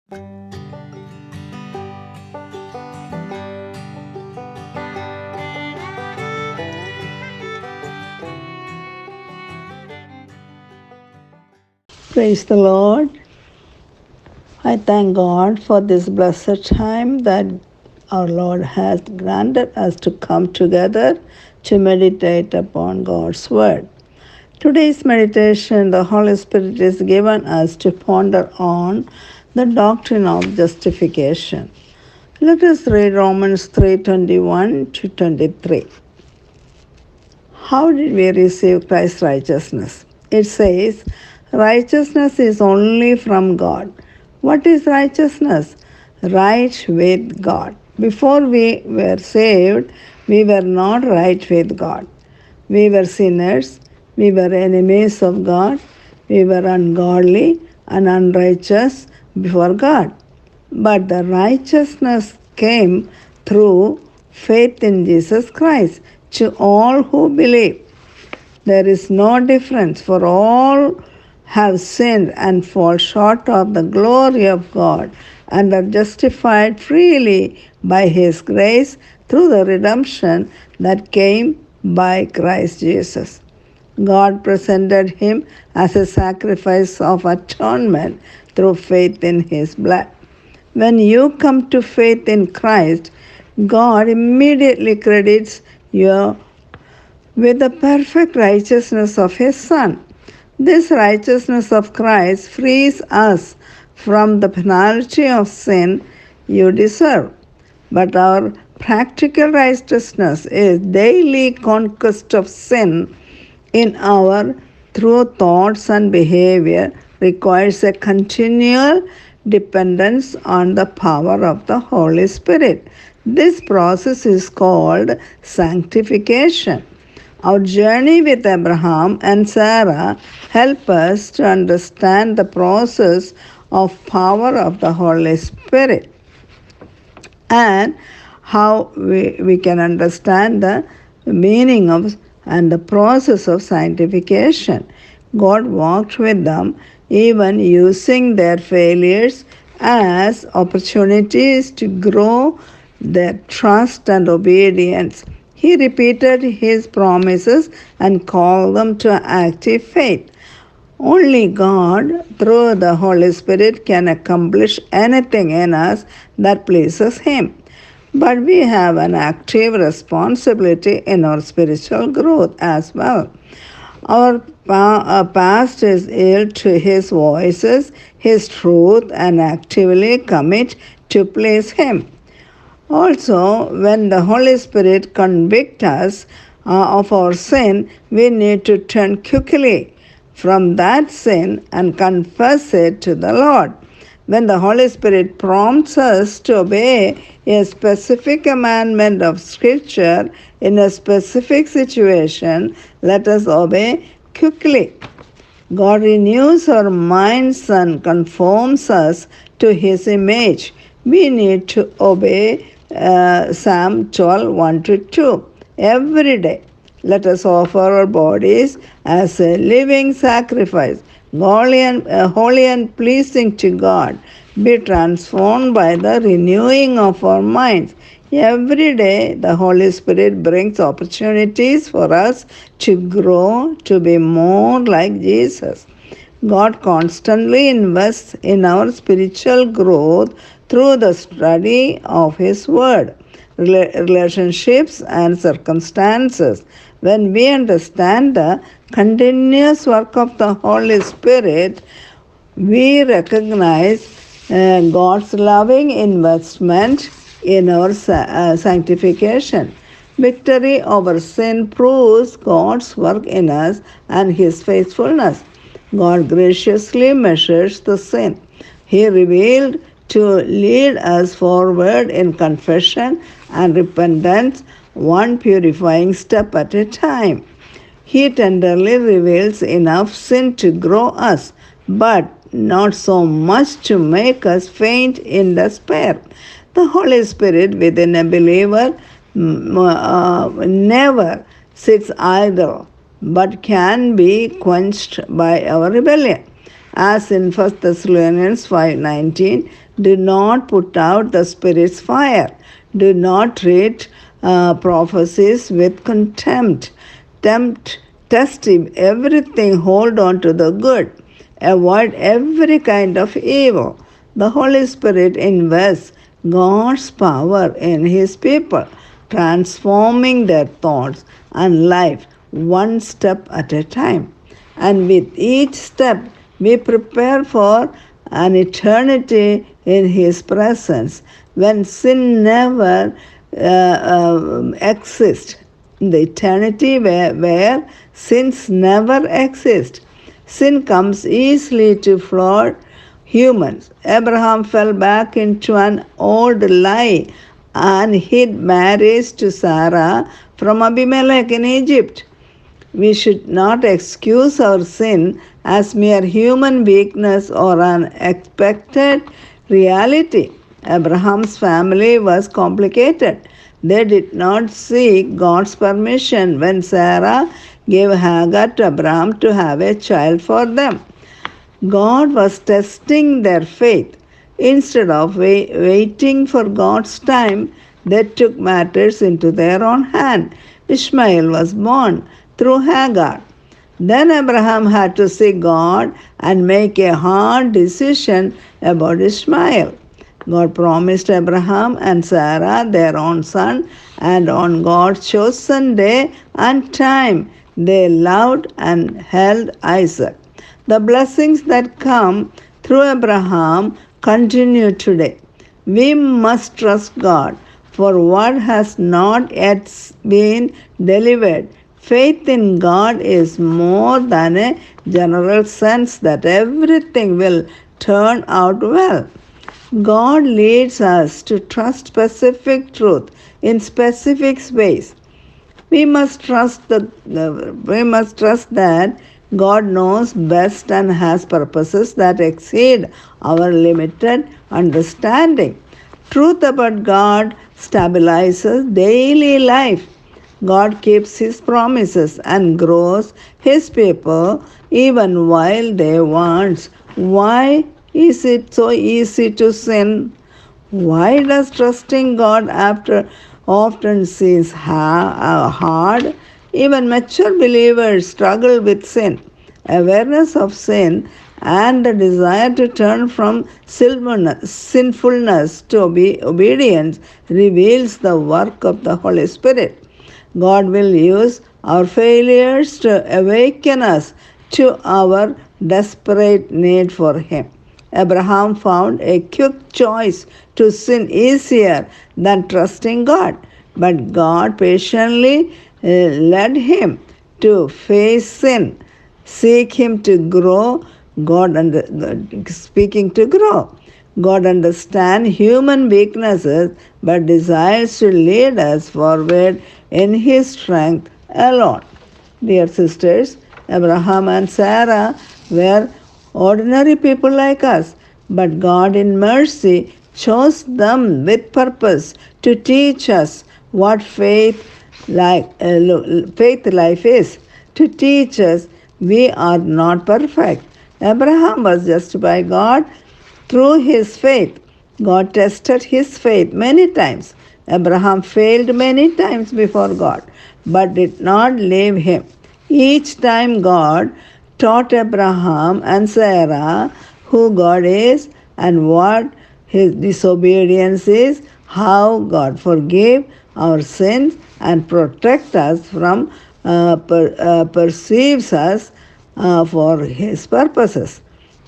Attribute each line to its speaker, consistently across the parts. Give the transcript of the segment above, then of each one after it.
Speaker 1: Praise the Lord. I thank God for this blessed time that our Lord has granted us to come together to meditate upon God's Word. Today's meditation, the Holy Spirit is given us to ponder on the doctrine of justification. Let us read Romans 3:21 to 23. How did we receive Christ's righteousness? It says, righteousness is only from God. What is righteousness? Right with God. Before we were saved, we were not right with God. We were sinners, we were enemies of God, we were ungodly and unrighteous before God. But the righteousness came through faith in Jesus Christ to all who believe. There is no difference, for all have sinned and fall short of the glory of God and are justified freely by His grace through the redemption that came by Christ Jesus. God presented Him as a sacrifice of atonement through faith in His blood. When you come to faith in Christ, God immediately credits you with the perfect righteousness of His Son. This righteousness of Christ frees us from the penalty of sin you deserve. But our practical righteousness is daily conquest of sin in our through thoughts and behavior requires a continual dependence on the power of the Holy Spirit. This process is called sanctification. Our journey with Abraham and Sarah help us to understand the process of power of the Holy Spirit and how we can understand the meaning of and the process of sanctification. God walked with them, even using their failures as opportunities to grow their trust and obedience. He repeated His promises and called them to active faith. Only God, through the Holy Spirit, can accomplish anything in us that pleases Him. But we have an active responsibility in our spiritual growth as well. Our past is yield to His voices, His truth, and actively commit to please Him. Also, when the Holy Spirit convicts us of our sin, we need to turn quickly from that sin and confess it to the Lord. When the Holy Spirit prompts us to obey a specific commandment of Scripture in a specific situation, let us obey quickly. God renews our minds and conforms us to His image. We need to obey Psalm 12 1 to 2 every day. Let us offer our bodies as a living sacrifice, holy and pleasing to God. Be transformed by the renewing of our minds. Every day, the Holy Spirit brings opportunities for us to grow, to be more like Jesus. God constantly invests in our spiritual growth through the study of His Word, relationships, and circumstances. When we understand the continuous work of the Holy Spirit, we recognize God's loving investment in our sanctification. Victory over sin proves God's work in us and His faithfulness. God graciously measures the sin He revealed to lead us forward in confession and repentance, one purifying step at a time. He tenderly reveals enough sin to grow us, but not so much to make us faint in despair. The Holy Spirit within a believer never sits idle, but can be quenched by our rebellion. as in 1 Thessalonians 5:19, do not put out the Spirit's fire. Do not treat prophecies with contempt. Test everything, hold on to the good. Avoid every kind of evil. The Holy Spirit invests God's power in His people, transforming their thoughts and life one step at a time. And with each step, we prepare for an eternity in His presence when sin never exists. In the eternity where sins never exist. Sin comes easily to flawed humans. Abraham fell back into an old lie and hid marriage to Sarah from Abimelech in Egypt. We should not excuse our sin as mere human weakness or unexpected reality. Abraham's family was complicated. They did not seek God's permission when Sarah gave Hagar to Abraham to have a child for them. God was testing their faith. Instead of waiting for God's time, they took matters into their own hand. Ishmael was born through Hagar. Then Abraham had to seek God and make a hard decision about Ishmael. God promised Abraham and Sarah their own son, and on God's chosen day and time, they loved and held Isaac. The blessings that come through Abraham continue today. We must trust God for what has not yet been delivered. Faith in God is more than a general sense that everything will turn out well. God leads us to trust specific truth in specific ways. We must trust that God knows best and has purposes that exceed our limited understanding. Truth about God stabilizes daily life. God keeps His promises and grows His people even while they want. Why is it so easy to sin? Why does trusting God after often seems hard? Even mature believers struggle with sin. Awareness of sin and the desire to turn from sinfulness to obedience reveals the work of the Holy Spirit. God will use our failures to awaken us to our desperate need for Him. Abraham found a quick choice to sin easier than trusting God, but God patiently led him to face sin, seek Him to grow. Speaking to grow. God understands human weaknesses but desires to lead us forward in His strength alone. Dear sisters, Abraham and Sarah were ordinary people like us, but God in mercy chose them with purpose to teach us what faith life is, to teach us we are not perfect. Abraham was justified by God through his faith. God tested his faith many times. Abraham failed many times before God, but did not leave him. Each time God taught Abraham and Sarah who God is and what his disobedience is, how God forgive our sins and protect us from perceives us for His purposes.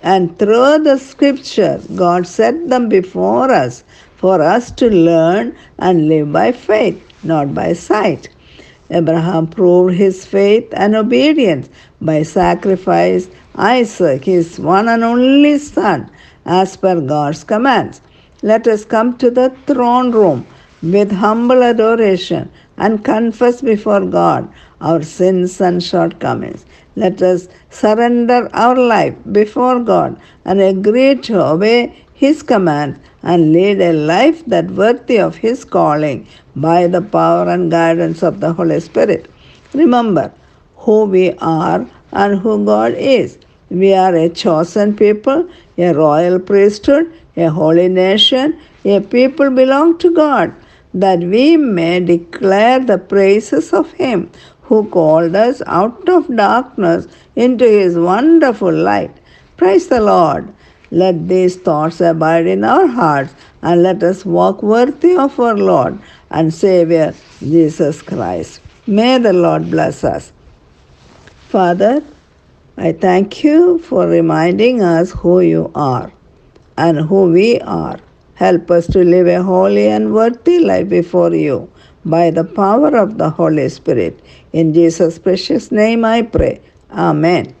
Speaker 1: And through the scripture, God set them before us for us to learn and live by faith, not by sight. Abraham proved his faith and obedience by sacrificing Isaac, his one and only son, as per God's commands. Let us come to the throne room with humble adoration and confess before God our sins and shortcomings. Let us surrender our life before God and agree to obey His commands and lead a life that worthy of His calling by the power and guidance of the Holy Spirit. Remember who we are and who God is. We are a chosen people, a royal priesthood, a holy nation, a people belong to God, that we may declare the praises of Him who called us out of darkness into His wonderful light. Praise the Lord. Let these thoughts abide in our hearts, and let us walk worthy of our Lord and Savior Jesus Christ. May the Lord bless us. Father, I thank you for reminding us who you are and who we are. Help us to live a holy and worthy life before you by the power of the Holy Spirit. In Jesus' precious name I pray. Amen.